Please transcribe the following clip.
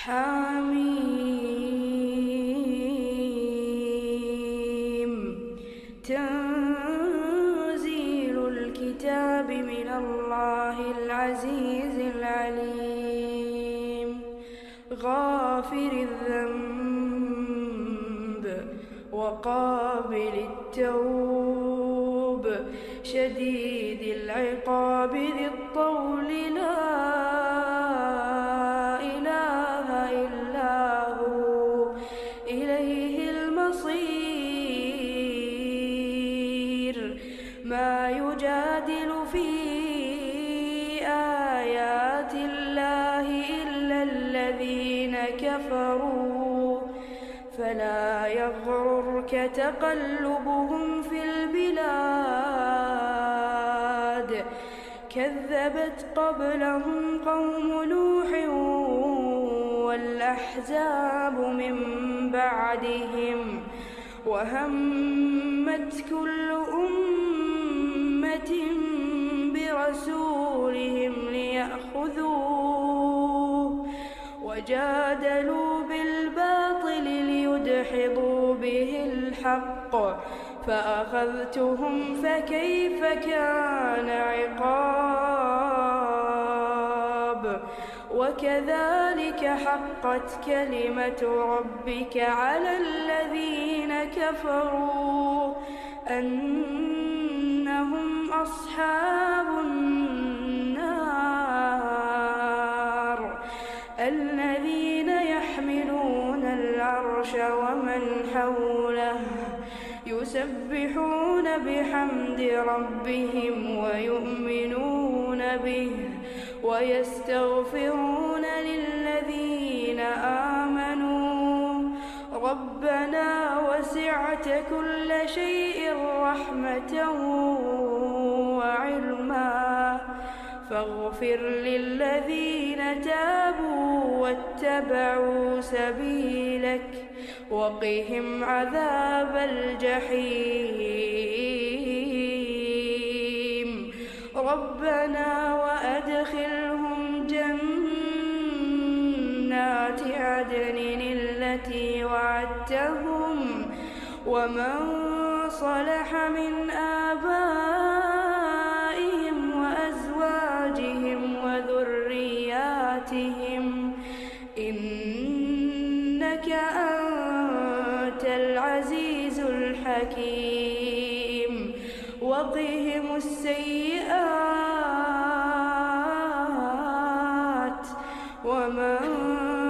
حميم. تنزيل الكتاب من الله العزيز العليم. غافر الذنب وقابل التوب شديد العقاب ذي الطول لا إله إلا هو إليه المصير. ما يجادل في آيات الله إلا الذين كفروا فلا يغررك تقلبهم في البلاد. كذبت قبلهم قوم نوح والأحزاب من بعدهم وهمت كل أمة برسولهم ليأخذوه وجادلوا بالباطل ليدحضوا به الحق فأخذتهم فكيف كان عقاب. وكذلك حقت كلمة ربك على الذين كفروا أنهم أصحاب النار. الذين يحملون العرش ومن حوله يسبحون بحمد ربهم ويؤمنون به ويستغفرون للذين آمنوا ربنا وسعت كل شيء رحمة وعلما فاغفر للذين تابوا واتبعوا سبيلك وقهم عذاب الجحيم. ربنا وأدخلهم جنات عدن التي وعدتهم ومن صلح من آبائهم وأزواجهم وذرياتهم إنك أنت العزيز الحكيم. وقهم